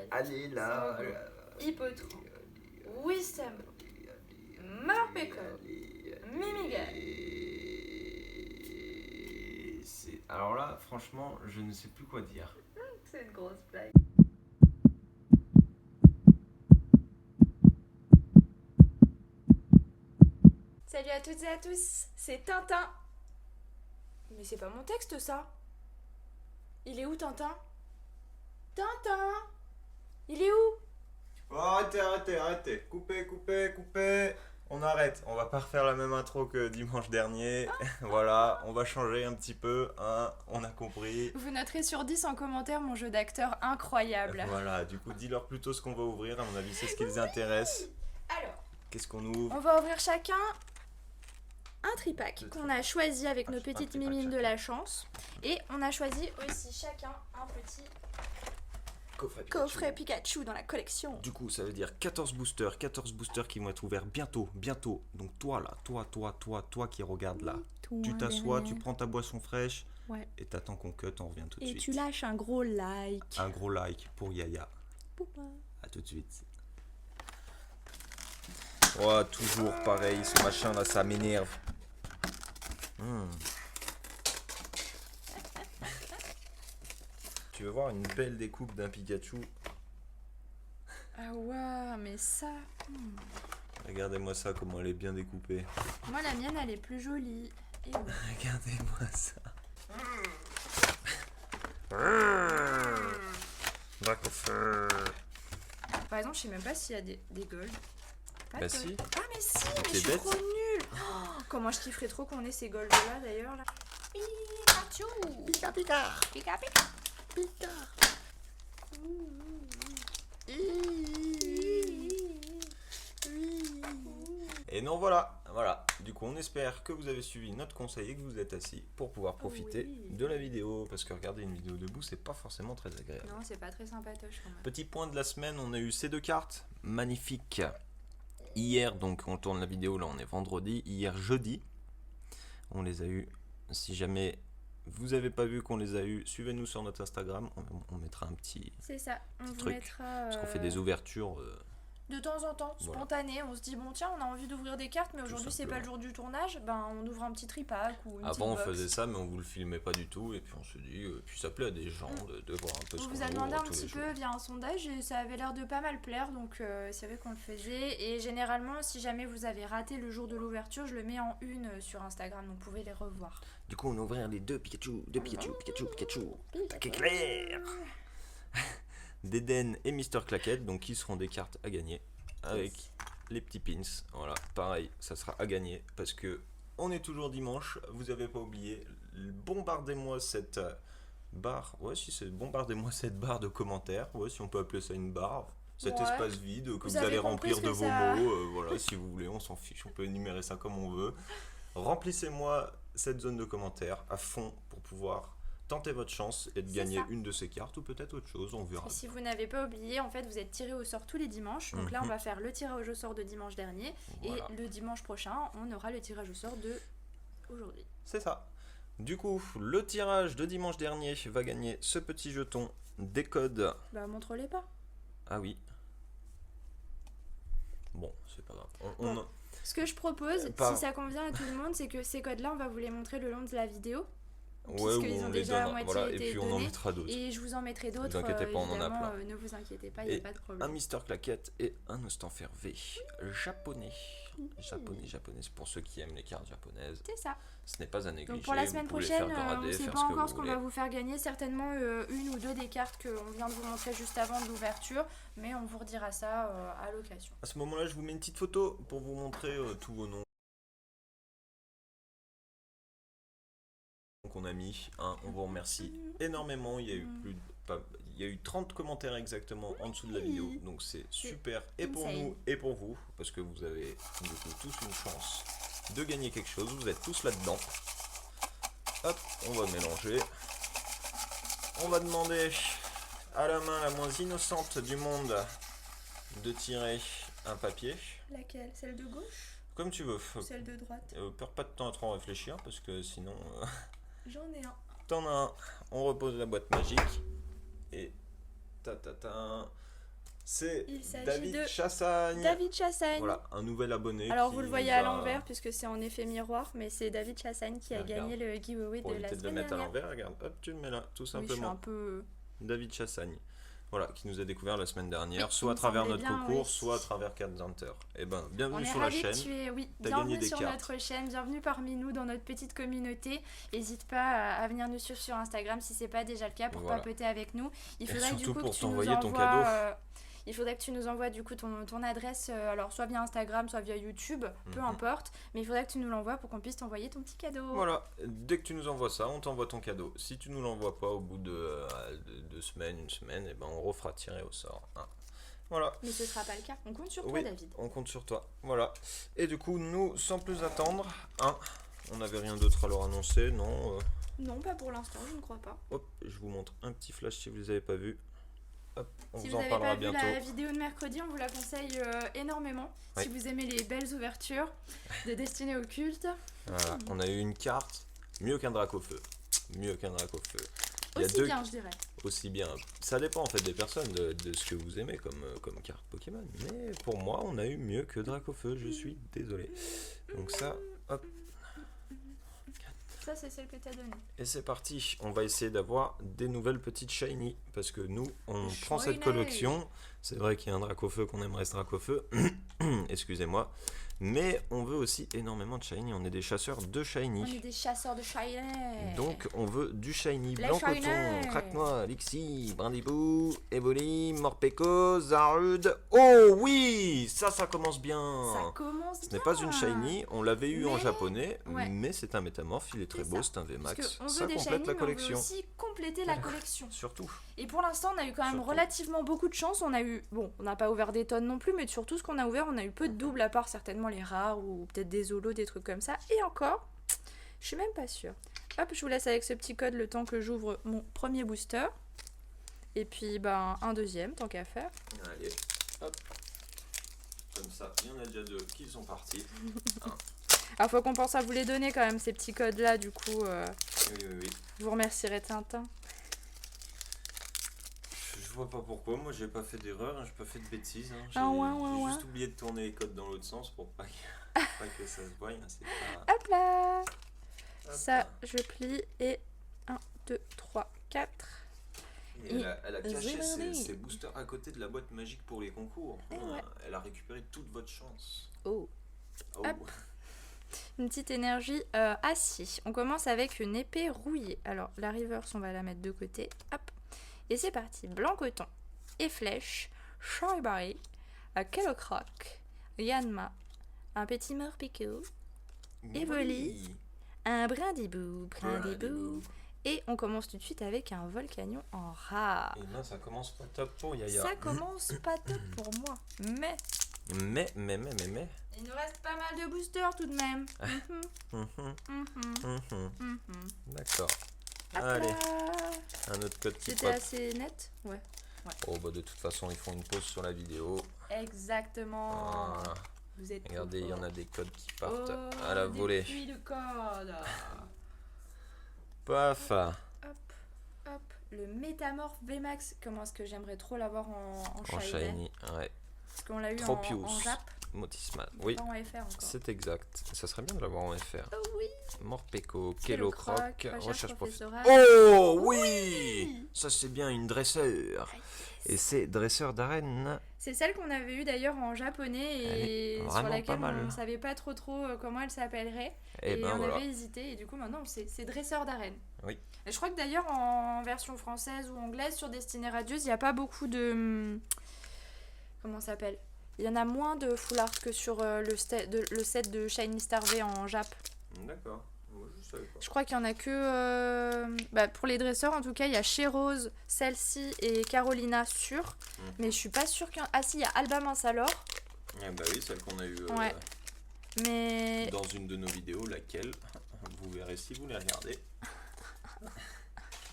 Allez là. Hippotron, Wissem, Morpeko, Mimigal. Alors là, franchement, je ne sais plus quoi dire. C'est une grosse blague. Salut à toutes et à tous, c'est Tintin. Mais c'est pas mon texte ça. Il est où Tintin? Tintin, il est où? Oh, arrêtez. Coupez. On arrête. On va pas refaire la même intro que dimanche dernier. Voilà, on va changer un petit peu. Hein, on a compris. Vous noterez sur 10 en commentaire mon jeu d'acteur incroyable. Voilà, du coup, dis-leur plutôt ce qu'on va ouvrir. À mon avis, c'est ce qui les intéresse. Alors, Qu'est-ce qu'on ouvre? on va ouvrir chacun un tripack qu'on a choisi avec nos petites tripack mimines de chacun. la chance. Et on a choisi aussi chacun un petit coffret Pikachu dans la collection. Du coup, ça veut dire 14 boosters qui vont être ouverts bientôt. Donc toi là, toi qui regarde là. Tu t'assois, tu prends ta boisson fraîche Ouais. et t'attends qu'on cut, on revient tout de Et suite. tu lâches un gros like. Un gros like pour Yaya. Poupa. A tout de suite. Oh, toujours pareil, ce machin là, ça m'énerve. Tu veux voir une belle découpe d'un Pikachu? Ah ouais, mais ça... Regardez-moi ça, comment elle est bien découpée. Moi la mienne elle est plus jolie. Et ouais. Regardez-moi ça. Dracofeu. Par exemple, je sais même pas s'il y a des golds. Pas Bah de si. gold. Ah mais si, mais T'es je suis bête. trop nulle. Oh, comment je kifferais trop qu'on ait ces golds là d'ailleurs là. Pikachu. Pika. Pika. Et non, voilà. Du coup, on espère que vous avez suivi notre conseil et que vous êtes assis pour pouvoir profiter Oui. de la vidéo. Parce que regarder une vidéo debout, c'est pas forcément très agréable. Non, c'est pas très sympatoche quand même. Petit point de la semaine, on a eu ces deux cartes. Magnifiques. Hier, donc on tourne la vidéo, là on est vendredi. Hier, jeudi, on les a eu. Si jamais vous avez pas vu qu'on les a eu, suivez-nous sur notre Instagram. On mettra un petit... C'est ça, on vous truc. mettra... Parce qu'on fait des ouvertures... de temps en temps, Voilà. spontané, on se dit bon tiens on a envie d'ouvrir des cartes mais aujourd'hui c'est pas le jour du tournage, ben on ouvre un petit tripack ou une Avant on petite box. faisait ça mais on vous le filmait pas du tout et puis on se dit, puis ça plaît à des gens de voir un peu ce On qu'on vous a demandé ouvre un tous les petit jours. peu via un sondage et ça avait l'air de pas mal plaire donc c'est vrai qu'on le faisait et généralement si jamais vous avez raté le jour de l'ouverture je le mets en une sur Instagram donc vous pouvez les revoir. Du coup on a ouvert les deux Pikachu. Tac éclair. D'Eden et Mister Claquette, donc qui seront des cartes à gagner avec les petits pins. Voilà, pareil, ça sera à gagner parce que on est toujours dimanche. Vous avez pas oublié, bombardez-moi cette barre. Ouais, si c'est bombardez-moi cette barre de commentaires. Ouais, si on peut appeler ça une barre. Cet Ouais. espace vide que vous avez allez compris remplir ce de que vos ça- mots. Voilà, si vous voulez, on s'en fiche. On peut énumérer ça comme on veut. Remplissez-moi cette zone de commentaires à fond pour pouvoir tenter votre chance et de C'est gagner ça. une de ces cartes ou peut-être autre chose, on verra. Et si vous n'avez pas oublié, en fait, vous êtes tiré au sort tous les dimanches. Donc là, on va faire le tirage au sort de dimanche dernier. Voilà. Et le dimanche prochain, on aura le tirage au sort de aujourd'hui. C'est ça. Du coup, le tirage de dimanche dernier va gagner ce petit jeton des codes. Bah, montre-les pas. Ah oui. Bon, c'est pas grave. Bon. Ce que je propose, Pas- si ça convient à tout le monde, c'est que ces codes-là, on va vous les montrer le long de la vidéo. Ouais, puisqu'ils ou ont on les déjà à donne, moitié voilà, et été puis on en donnés. mettra d'autres. Et je vous en mettrai d'autres. inquiétez pas, on en a évidemment, plein. ne vous inquiétez pas, il n'y Et a pas de un problème. Mister Claquette et un Ostanfer V japonais. Japonais, c'est pour ceux qui aiment les cartes japonaises. C'est ça. Ce n'est pas à négliger. Donc pour la semaine vous pouvez prochaine, les faire on grader, ne sait faire pas ce que encore vous ce qu'on voulez. va vous faire gagner. Certainement une ou deux des cartes qu'on vient de vous montrer juste avant de l'ouverture. Mais on vous redira ça à l'occasion. À ce moment-là, je vous mets une petite photo pour vous montrer tous vos noms qu'on a mis. Hein, on vous remercie énormément. Il y a eu il y a eu 30 commentaires exactement en dessous de la vidéo. Donc c'est super et pour insane. nous et pour vous. Parce que vous avez du coup tous une chance de gagner quelque chose. Vous êtes tous là-dedans. Hop, on va mélanger. On va demander à la main la moins innocente du monde de tirer un papier. Laquelle? Celle de gauche Comme tu veux. ou celle de droite? Perds pas de temps à trop réfléchir parce que sinon J'en ai un. t'en as un. On repose la boîte magique et ta. C'est Il s'agit David de Chassagne. David Chassagne. Voilà, un nouvel abonné. Alors qui vous le voyez nous à a- l'envers puisque c'est en effet miroir, mais c'est David Chassagne qui a Regarde. gagné le giveaway Pour de la éviter de le semaine mettre à dernière. l'envers, regarde, hop, tu le mets là, tout Oui, je suis simplement. un peu... David Chassagne. Voilà, qui nous a découvert la semaine dernière, Oui, soit il à me travers semblait notre bien, concours, oui. soit à travers Cat Hunter. Eh ben, On bienvenue est sur la ravis chaîne. que tu es, oui, T'as gagné bienvenue des sur cartes. notre chaîne, bienvenue parmi nous dans notre petite communauté. N'hésite pas à venir nous suivre sur Instagram si c'est pas déjà le cas pour Voilà. papoter avec nous. Il Et faudrait surtout du coup pour que tu nous t'envoyer ton envoies, cadeau. il faudrait que tu nous envoies du coup ton adresse, alors soit via Instagram, soit via YouTube, peu Mhm. importe, mais il faudrait que tu nous l'envoies pour qu'on puisse t'envoyer ton petit cadeau. Voilà, dès que tu nous envoies ça, on t'envoie ton cadeau. Si tu nous l'envoies pas au bout de 2 semaines, une semaine, eh ben on refera tirer au sort. Hein. Voilà. Mais ce sera pas le cas. On compte sur toi, Oui, David. on compte sur toi. Voilà. Et du coup, nous, sans plus attendre, hein, on n'avait rien d'autre à leur annoncer, non Non, pas pour l'instant, je ne crois pas. Hop, je vous montre un petit flash si vous les avez pas vus. Hop, on Si vous vous en n'avez parlera pas vu bientôt. la vidéo de mercredi, on vous la conseille énormément. Oui. Si vous aimez les belles ouvertures de Destinée au culte. Voilà, on a eu une carte, mieux qu'un drac au feu. Mieux qu'un drac au feu. Il y a Aussi deux bien, je dirais. aussi bien. Ça dépend en fait des personnes, de ce que vous aimez comme carte Pokémon. Mais pour moi, on a eu mieux que Dracofeu, je suis désolé. Donc ça, hop, Ça, c'est celle que t'as donnée. et c'est parti. On va essayer d'avoir des nouvelles petites shiny. Parce que nous, on Shiny. prend cette collection. C'est vrai qu'il y a un Dracofeu qu'on aimerait ce Dracofeu. Excusez-moi. Mais on veut aussi énormément de shiny. On est des chasseurs de shiny. On est des chasseurs de shiny. Donc on veut du shiny, Les blanc shiny. coton, craque-noix, Lixie, Brindibou, Evoli, Morpeko, Zarude. Oh oui, ça commence bien. Ça commence Ce n'est pas une shiny, on l'avait eu en Mais- japonais, ouais. mais c'est un métamorphe, il est très C'est beau, ça. c'est un Parce VMAX. qu'on Ça veut des complète shiny, la mais on veut collection. aussi compléter la collection. Surtout. Et pour l'instant, on a eu quand même Surtout. relativement beaucoup de chance. On a eu, bon, on n'a pas ouvert des tonnes non plus, mais sur tout ce qu'on a ouvert, on a eu peu de doubles, à part certainement les rares ou peut-être des holos, des trucs comme ça. Et encore, je suis même pas sûre. Hop, je vous laisse avec ce petit code le temps que j'ouvre mon premier booster. Et puis, ben, un deuxième, tant qu'à faire. Allez, hop. Comme ça, il y en a déjà 2 qui sont partis. Alors, faut qu'on pense à vous les donner quand même, ces petits codes-là, du coup. Oui. Vous remercierez Tintin. Je vois pas pourquoi, moi j'ai pas fait d'erreur, hein, j'ai pas fait de bêtises. Hein. J'ai Ah ouais, j'ai ouais. juste oublié de tourner les codes dans l'autre sens pour pas que ça se voie. Hein, c'est pas... Hop là! Hop. Ça, je plie et 1, 2, 3, 4. Et elle a caché Zélandais. ses boosters à côté de la boîte magique pour les concours. Eh ouais. Elle a récupéré toute votre chance. Oh! Oh. Hop. Une petite énergie acier. On commence avec une épée rouillée. Alors, la reverse, on va la mettre de côté. Hop. Et c'est parti. Blanc coton et flèche. Charivari. Kellocroc. Yanma. Un petit Morpeko. Evoli. Un Brindibou. Brindibou. Et on commence tout de suite avec un Volcanion en rare. Et là, ça commence pas top pour Yaya. Ça commence pas top pour moi. Mais Mais. il nous reste pas mal de boosters tout de même. Hum, hum, D'accord. Hop Allez, là. un autre code qui C'était pop. assez net. Ouais. Oh, bah de toute façon, ils font une pause sur la vidéo. Exactement. Voilà. Vous êtes Regardez, il y en a des codes qui partent Oh, à la des volée. puits de code. Paf. Hop, hop. Le Métamorphe VMAX. Comment est-ce que j'aimerais trop l'avoir en En shiny. shiny, ouais. Parce qu'on l'a eu Tropius. en Jap. Motisma. Oui, Pas en FR encore. c'est exact. Ça serait bien de l'avoir en FR. Oh oui. Morpeko, Kellocroc, recherche professionnelle. professorale. Oh oui, ça c'est bien une dresseur. Et c'est dresseur d'arène. C'est celle qu'on avait eue d'ailleurs en japonais Elle et est sur vraiment laquelle pas mal. on ne savait pas trop comment elle s'appellerait. Et ben on voilà. avait hésité et du coup maintenant c'est dresseur d'arène. Oui. Et je crois que d'ailleurs en version française ou anglaise sur Destinée Radieuse, il n'y a pas beaucoup de... Comment ça s'appelle? Il y en a moins de full art que sur le set de Shiny Star V en Jap. D'accord. Moi, je savais pas. Je crois qu'il y en a que... pour les dresseurs en tout cas, il y a chez Rose, celle-ci et Carolina sûre. Mais je suis pas sûre qu'il y en... Ah si, il y a Alba Minsalor. Eh bah oui, celle qu'on a eue Ouais. Mais... dans une de nos vidéos, laquelle vous verrez si vous les regardez.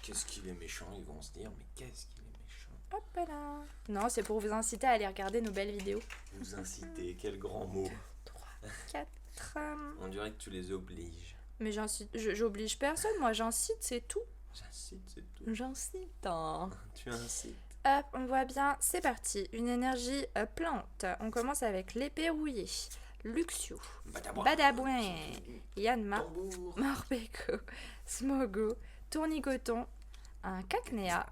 Qu'est-ce qu'il est méchant, ils vont se dire, mais qu'est-ce qu'il est méchant. Hop là. Non, c'est pour vous inciter à aller regarder nos belles vidéos. Vous incitez, quel grand mot. 3, 4... On dirait que tu les obliges. Mais j'incite, j'oblige personne, moi j'incite, c'est tout. J'incite, c'est tout. J'incite. Hein. Tu incites. Hop, on voit bien, c'est parti. Une énergie plante. On commence avec l'épée rouillée. Luxio, Badabouin, Yanma, Tambour. Morpeko, Smogo, Tournicoton, un Cacnea,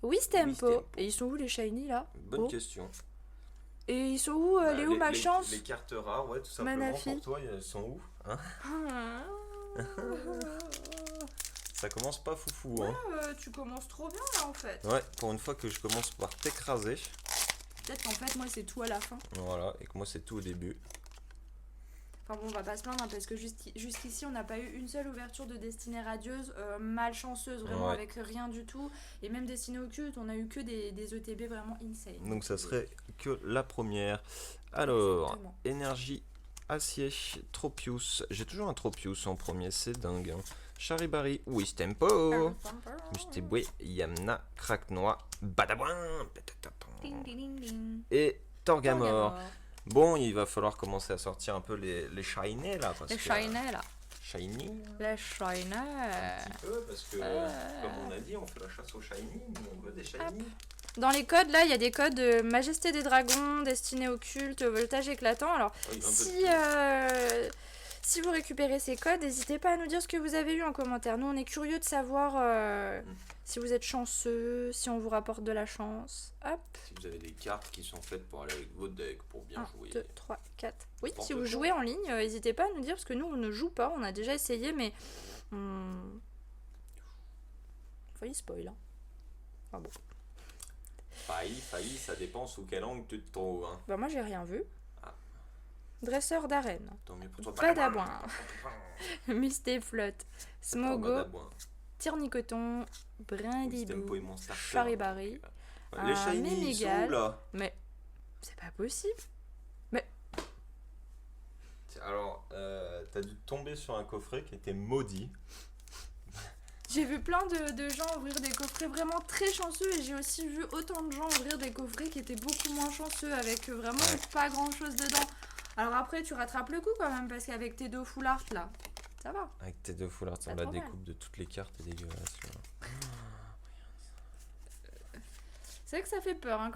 Wistempo. Wistempo. Et ils sont où les shiny là? Bonne Oh. question. Et ils sont où Bah, les où ma chance? Les cartes rares, ouais, tout simplement. Manafi. Pour toi, elles sont où hein? Ah. Ça commence pas foufou. Ouais, Hein. tu commences trop bien là en fait. Ouais, pour une fois que je commence par t'écraser. Peut-être qu'en fait moi c'est tout à la fin. Voilà, et que moi c'est tout au début. Enfin bon, on va pas se plaindre hein, parce que jusqu'ici on n'a pas eu une seule ouverture de destinée radieuse malchanceuse, vraiment Ouais. avec rien du tout. Et même destinée occulte, on a eu que des ETB vraiment insane. Donc ça serait que la première. Alors, Exactement. énergie acier, Tropius. J'ai toujours un Tropius en premier, c'est dingue. Hein. Charibari, Wistempo, Mustebwe, Yamna, Cracknois, Badabouin, Ding, ding, ding, ding. et Torgamore. Torgamore. Bon, il va falloir commencer à sortir un peu les shiny là. Parce Les que, shiny là. Shiny Les shiny. un petit peu, parce que comme on a dit, on fait la chasse aux shiny, on veut des shiny. Dans les codes là, il y a des codes Majesté des Dragons, Destinée occulte, Voltage éclatant. Alors Oui, un peu si, si vous récupérez ces codes, n'hésitez pas à nous dire ce que vous avez eu en commentaire. Nous, on est curieux de savoir si vous êtes chanceux, si on vous rapporte de la chance. Hop, Si vous avez des cartes qui sont faites pour aller avec votre deck, pour bien 1, jouer. 2, 3, 4. Oui, N'importe si vous quoi. jouez en ligne, n'hésitez pas à nous dire, parce que nous, on ne joue pas. On a déjà essayé, mais... Failli spoil, hein. Ah bon. Failli, ça dépend sous quel angle tu te trouves. Hein. Bah moi, j'ai rien vu. Ah. Dresseur d'arène. Tant mieux pour toi. Badabouin. Mistéflotte. Smogo. Badabouin. Tirnicoton. Brindibou. Wistempo est mon starter. Charibari. Les un shiny, ils sont Ménégal. où là? Mais c'est pas possible. Alors, t'as dû tomber sur un coffret qui était maudit. J'ai vu plein de gens ouvrir des coffrets vraiment très chanceux et j'ai aussi vu autant de gens ouvrir des coffrets qui étaient beaucoup moins chanceux avec vraiment Ouais. pas grand chose dedans. Alors après tu rattrapes le coup quand même parce qu'avec tes deux full art là, ça va. Avec tes deux foulards, Pas la trop mal. découpe de toutes les cartes est dégueulasse. Là. C'est vrai que ça fait peur hein,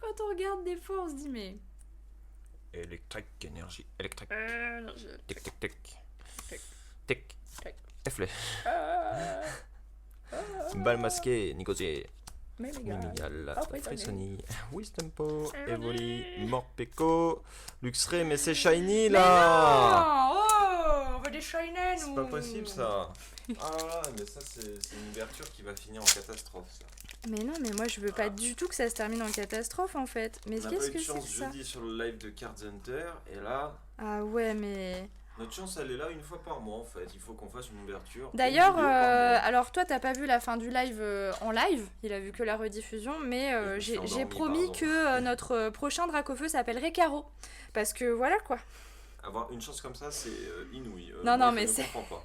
quand on regarde des fois on se dit mais... Électrique, énergie, électrique. je- Tic, tic, tic. Tic. Tic. Tic. Et flèche. Ah, Balle masquée, Nicosier. mais les gars. Mimigal, Oh, prisonnier. Frissoni, Wistempo, Evoli. Evoli, Morpeko, Luxray, mais c'est shiny Mais là! non oh, on veut des shiny nous. C'est pas possible ça! Ah là là, mais ça c'est une ouverture qui va finir en catastrophe ça. Mais non, mais moi je veux pas du tout que ça se termine en catastrophe en fait. Mais On a pas qu'est-ce eu que de c'est chance que ça? jeudi sur le live de Cards Hunter, et là, Ah ouais, mais... notre chance elle est là une fois par mois en fait. Il faut qu'on fasse une ouverture. D'ailleurs, une vidéo par mois. alors toi t'as pas vu la fin du live en live, il a vu que la rediffusion, mais Je me suis j'ai endormi, promis pardon. que notre prochain Dracofeu s'appellerait Caro. Parce que voilà quoi, Avoir une chance comme ça, c'est inouï. Non, non, moi, mais je c'est- ne comprends pas.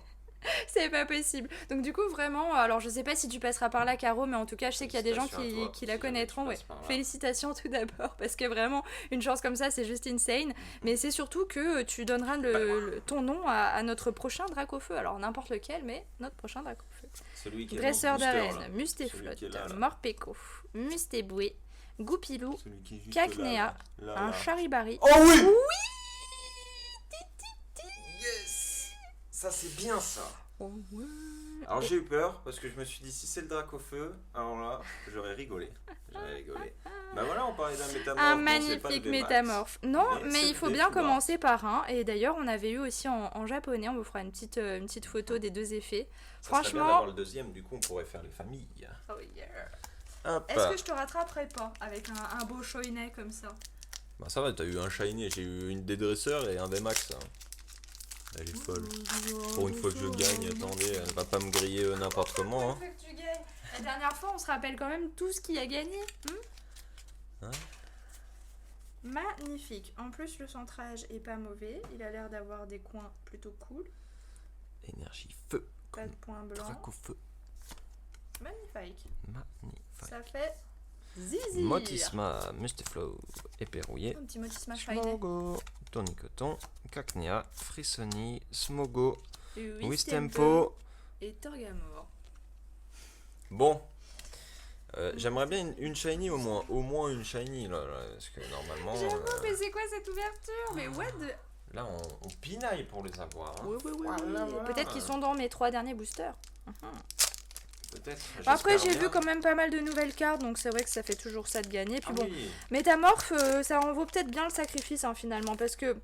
c'est pas possible. Donc du coup vraiment, alors je sais pas si tu passeras par là Caro, mais en tout cas je sais qu'il y a des gens Félicitations à toi, qui si la jamais tu connaîtront. Ouais. passes par là. Félicitations tout d'abord, parce que vraiment une chance comme ça c'est juste insane. Mais c'est surtout que tu donneras ton nom à notre prochain Dracofeu, alors n'importe lequel, mais notre prochain Dracofeu. Celui qui est Dresseur dans le booster, d'arène, là. Mustéflotte, Celui qui est là, là. Morpeko, Mustéboué, Goupilou, Celui qui est juste Cacnea, là, là, un là. Charibari. Oh oui! Yes! Ça c'est bien ça. Oh, ouais. Alors j'ai eu peur parce que je me suis dit si c'est le drac au feu, alors là j'aurais rigolé. J'aurais rigolé. Bah voilà, on parlait d'un métamorphe. Un bon, c'est pas le magnifique VMAX. métamorphe. Non, mais mais c'est il faut le bien V tout bas. commencer par un. Et d'ailleurs, on avait eu aussi en japonais, on vous fera une petite photo des deux effets. Ça serait bien Franchement. d'avoir le deuxième, du coup on pourrait faire les familles. Oh yeah. Hop. Est-ce que je te rattraperai pas avec un beau shoinet comme ça? Bah ça va, t'as eu un shiny, j'ai eu une des dresseurs et un VMAX. Hein. Elle est folle. Pour une fois que je gagne, attendez, elle va pas me griller n'importe comment. Hein. Une fois que tu gagnes. La dernière fois, on se rappelle quand même tout ce qui a gagné. Hein? Magnifique. En plus, le centrage est pas mauvais. Il a l'air d'avoir des coins plutôt cool. Énergie feu. Pas de points blancs. Drac au feu. Magnifique. Magnifique. Ça fait zizi. Motisma, Mustéflow, épée rouillée. Un petit motisma shiny. Smogo, Tournicoton, Cacnea, Frissoni, Smogo, Wistempo Wistempo. et Torgamore. Bon, J'aimerais bien une shiny au moins une shiny là, parce que normalement. J'avoue, mais c'est quoi cette ouverture? Mais what the... Là, on pinaille pour les avoir. Hein. Oui. Voilà. Peut-être qu'ils sont dans mes 3 derniers boosters. Peut-être. Après, j'ai j'espère vu bien. quand même pas mal de nouvelles cartes, donc c'est vrai que ça fait toujours ça de gagner. Puis Ah bon, oui. Métamorphe, ça en vaut peut-être bien le sacrifice hein, finalement, parce que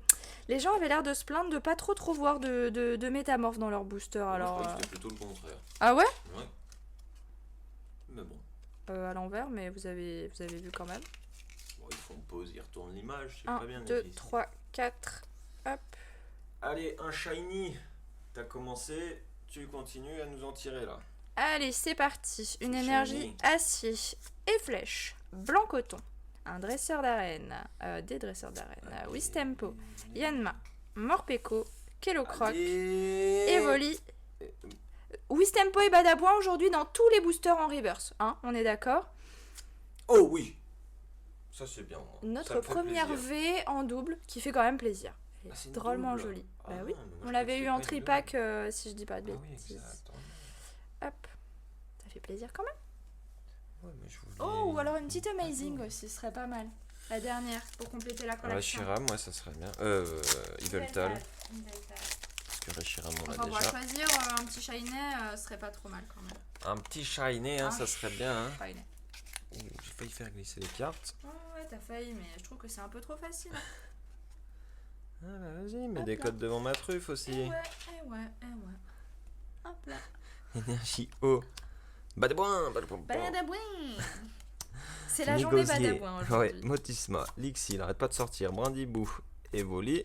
les gens avaient l'air de se plaindre de pas trop voir de Métamorphe dans leur booster. Moi, Alors, je crois que c'était plutôt le contraire. Ah ouais? Ouais. Mais bon. À l'envers, mais vous avez vu quand même. Bon, ils font pause, ils retournent l'image, c'est 1, pas bien 2, difficile. 3, 4. Hop. Allez, un shiny. T'as commencé, tu continues à nous en tirer là. Allez, c'est parti. Une Shiny. énergie acier et flèche. Blanc coton. Un dresseur d'arène. Des dresseurs d'arène. Wistempo. Yanma. Morpeko. Kellocroc. Allez. Evoli. Wistempo et Badabouin aujourd'hui dans tous les boosters en reverse. Hein, on est d'accord? Oh oui. Ça c'est bien. Moi. Ça Notre me fait première plaisir. V en double qui fait quand même plaisir. Elle est Ah, c'est une drôlement double. jolie. Ah Bah non, oui. mais moi, On je l'avait crois que eu c'est en pas une tripack si je dis pas de Ah oui, bêtises. exact. Hop. Ça fait plaisir quand même. Ouais, mais je voulais... Oh, ou alors une petite amazing aussi, ce serait pas mal. La dernière, pour compléter la collection. Rashira, moi ça serait bien. Yveltal. Parce que Rashira, on l'a Enfin, on va déjà. choisir un petit shiny, ce serait pas trop mal quand même. Un petit shiny, hein, Un ça serait bien. Hein. Shiny. Ouh, j'ai failli faire glisser les cartes. Oh, ouais, t'as failli, mais je trouve que c'est un peu trop facile. Ah bah vas-y, mets Hop des là. codes devant ma truffe aussi. Eh ouais. Hop là. Énergie haut. Badabouin, Badabouin. C'est la journée Badabouin aujourd'hui. Ouais, Motisma, Lixi, il arrête pas de sortir. Brindibou, Evoli,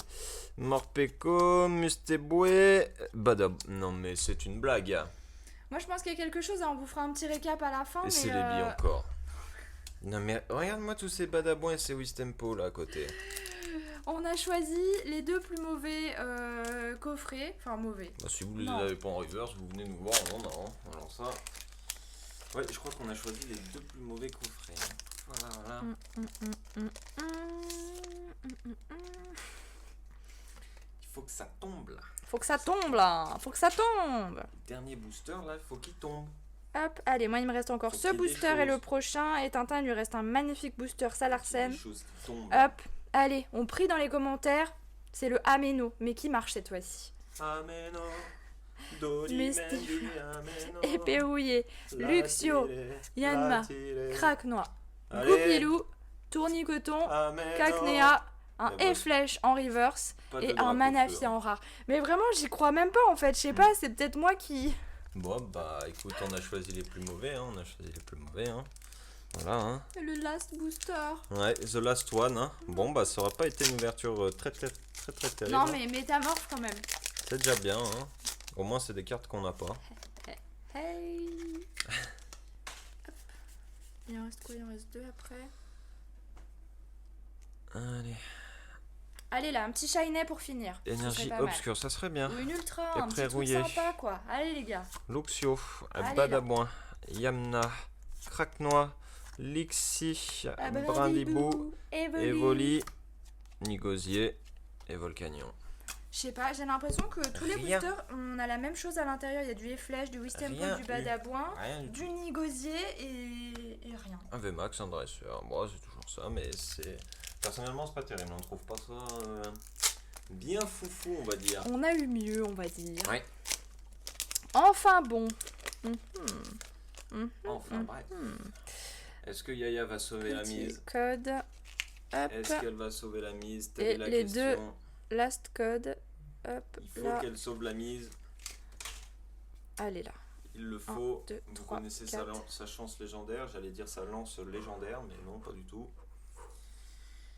Morpeko, Musteboué, Badab. Non mais c'est une blague. Moi je pense qu'il y a quelque chose, hein, on vous fera un petit récap à la fin. Et mais c'est les billes encore. Non mais regarde-moi tous ces Badabouin et ces Wistempo là à côté. On a choisi les 2 plus mauvais coffrets. Enfin mauvais. Bah, si vous les Non. avez pas en reverse, vous venez nous voir, on en a. Hein. Alors ça... Ouais, je crois qu'on a choisi les 2 plus mauvais coffrets. Hein. Voilà. Il faut que ça tombe là. Faut que ça tombe là. Faut que ça tombe. Dernier booster là, il faut qu'il tombe. Hop, allez, moi il me reste encore Faut ce qu'il y ait des booster et choses. le prochain. Et Tintin, il lui reste un magnifique booster Salarsen. Des choses qui tombent. Hop, allez, on prie dans les commentaires. C'est le Ameno, mais qui marche cette fois-ci. Ameno, Doli, Misty. Mendy, Ameno, Épée rouillée, Luxio, Latile, Yanma, Latile. Craque-Noix, Allez. Goupilou, Tournicoton, Ameno. Cacnea, un Eh ben, E-Flèche en reverse Pas de et un drapeau Manaphy feu, hein. en rare. Mais vraiment, j'y crois même pas en fait. Je sais pas, c'est peut-être moi qui. Bon, bah écoute, on a choisi les plus mauvais. Hein. On a choisi les plus mauvais. Hein. Voilà. Hein. Le last booster. Ouais, The Last One. Hein. Bon, bah ça aurait pas été une ouverture très terrible. Non, hein. mais métamorphe quand même. C'est déjà bien. Hein. Au moins, c'est des cartes qu'on n'a pas. Hey. Hop. Il en reste quoi? Il en reste 2 après. Allez. Allez là, un petit shiny pour finir. Ce Énergie serait pas mal. obscure, ça serait bien. Ou une ultra, Et un petit truc pré-rouillé. sympa quoi. Allez les gars. Luxio, Allez, Badabouin, Yamna, Craque-Noix, Lixi, Brindibou, Evoli, Nigosier et Volcanion. Je sais pas, j'ai l'impression que tous les Rien. boosters, on a la même chose à l'intérieur. Il y a du E-Flèche, du Wistempo, Rien du eu. Badabouin, Rien du du tout. Nigosier et rien. Un VMAX, un dresseur. Bon, c'est toujours ça, mais c'est. Personnellement, c'est pas terrible. On trouve pas ça bien foufou, on va dire. On a eu mieux, on va dire. Ouais. Enfin bon. Enfin, bref. Est-ce que Yaya va sauver la Petit mise? code. Hop. Est-ce qu'elle va sauver la mise? Et Telle est la les question. Last code. Hop. Il faut Là. qu'elle sauve la mise. Allez là. Il le faut. 2, Vous 3, connaissez 4. sa chance légendaire. J'allais dire sa lance légendaire, mais non, pas du tout.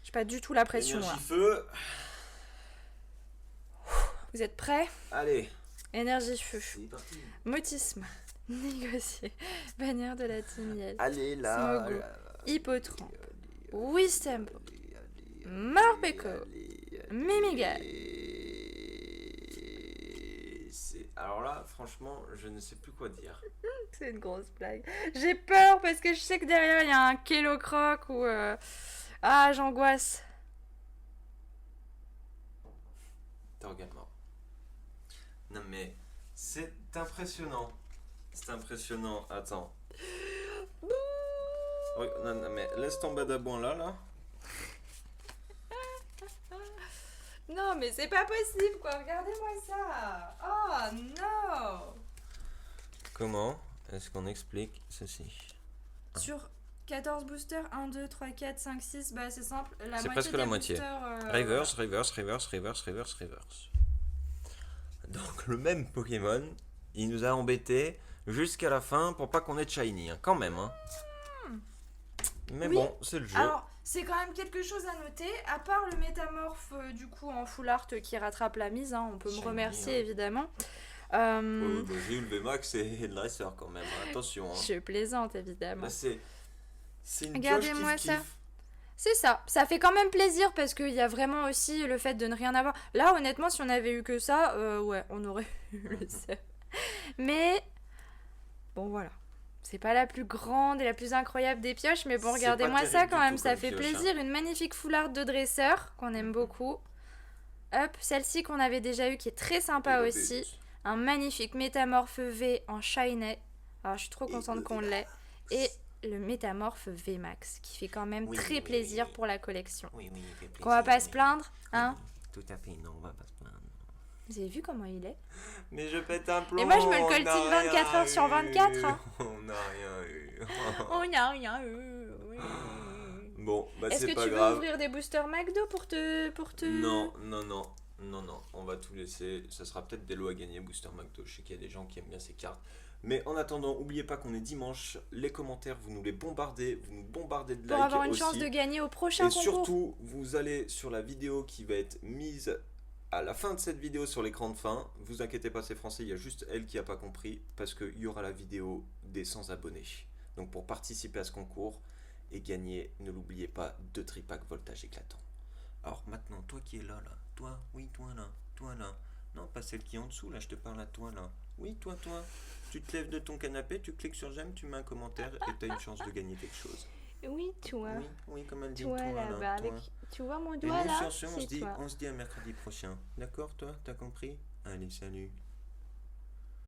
J'ai pas du tout la pression là. Énergie feu. Vous êtes prêts? Allez, Énergie feu. c'est parti. Motisme. Négocier. Bannière de la Timiel. Allez Smogo. Hippotron. Wistempo. Morpeko. Mimigal. Alors là, franchement, je ne sais plus quoi dire. C'est une grosse blague. J'ai peur parce que je sais que derrière il y a un Kellocroc ou. Ah, j'angoisse. Regarde-moi. Non mais, c'est impressionnant. C'est impressionnant. Attends. Non, non, mais laisse ton badabouin là. Non, mais c'est pas possible, quoi. Regardez-moi ça. Oh, non. Comment est-ce qu'on explique ceci? Sur 14 boosters, 1, 2, 3, 4, 5, 6, bah c'est simple. La C'est moitié presque des la moitié. boosters, Reverse, reverse, reverse, reverse, reverse, reverse. Donc le même Pokémon, il nous a embêtés jusqu'à la fin pour pas qu'on ait de shiny, hein, quand même. Hein. Mais Oui. bon, c'est le jeu. Alors, c'est quand même quelque chose à noter, à part le métamorphe du coup en full art qui rattrape la mise, hein, on peut Shiny, me remercier hein. évidemment. Oh, bah, j'ai eu le VMAX et le dresseur quand même, hein, attention. Hein. Je plaisante évidemment. Là, c'est une Regardez-moi pioche ça. kiff. C'est ça fait quand même plaisir parce qu'il y a vraiment aussi le fait de ne rien avoir. Là honnêtement si on avait eu que ça, ouais on aurait eu le seum. Mais bon voilà. C'est pas la plus grande et la plus incroyable des pioches, mais bon C'est regardez-moi pas ça terrible quand du même, tout ça comme fait pioche, plaisir. Une magnifique foulard de dresseur qu'on aime beaucoup. Hop, celle-ci qu'on avait déjà eue qui est très sympa Et aussi. le Un magnifique métamorphe V en shiny. Alors je suis trop contente qu'on l'ait. Et le métamorphe VMAX qui fait quand même Oui, très oui, plaisir oui. pour la collection. Oui, il fait plaisir. Qu'on va pas se oui. plaindre, hein. Tout à fait, non, on va pas se plaindre. Vous avez vu comment il est? Mais je pète un plomb. Et moi, je me le on coltine n'a 24 rien heures sur 24, hein. On n'a rien eu. Oh, y a rien eu. Oui. Bon, bah Est-ce c'est que pas tu veux grave. ouvrir des boosters McDo pour te... Non, on va tout laisser. Ça sera peut-être des lots à gagner, Booster McDo. Je sais qu'il y a des gens qui aiment bien ces cartes. Mais en attendant, n'oubliez pas qu'on est dimanche. Les commentaires, vous nous les bombardez. Vous nous bombardez de likes Pour avoir une aussi. chance de gagner au prochain Et concours. surtout, vous allez sur la vidéo qui va être mise à la fin de cette vidéo sur l'écran de fin. Vous inquiétez pas, c'est français, il y a juste elle qui a pas compris parce qu'il y aura la vidéo des 100 abonnés. Donc pour participer à ce concours et gagner, ne l'oubliez pas, 2 tripacks voltage éclatant. Alors maintenant, toi qui es là, toi, oui, toi là. Non, pas celle qui est en dessous, là, je te parle à toi là. Oui, toi. Tu te lèves de ton canapé, tu cliques sur j'aime, tu mets un commentaire et tu as une chance de gagner quelque chose. Oui, toi. Oui, comme elle dit, Toi toi là-bas, là, avec... toi. Tu vois mon Et doigt nous, là? sur ce, C'est toi. on se dit à mercredi prochain. D'accord, toi? T'as compris? Allez, salut.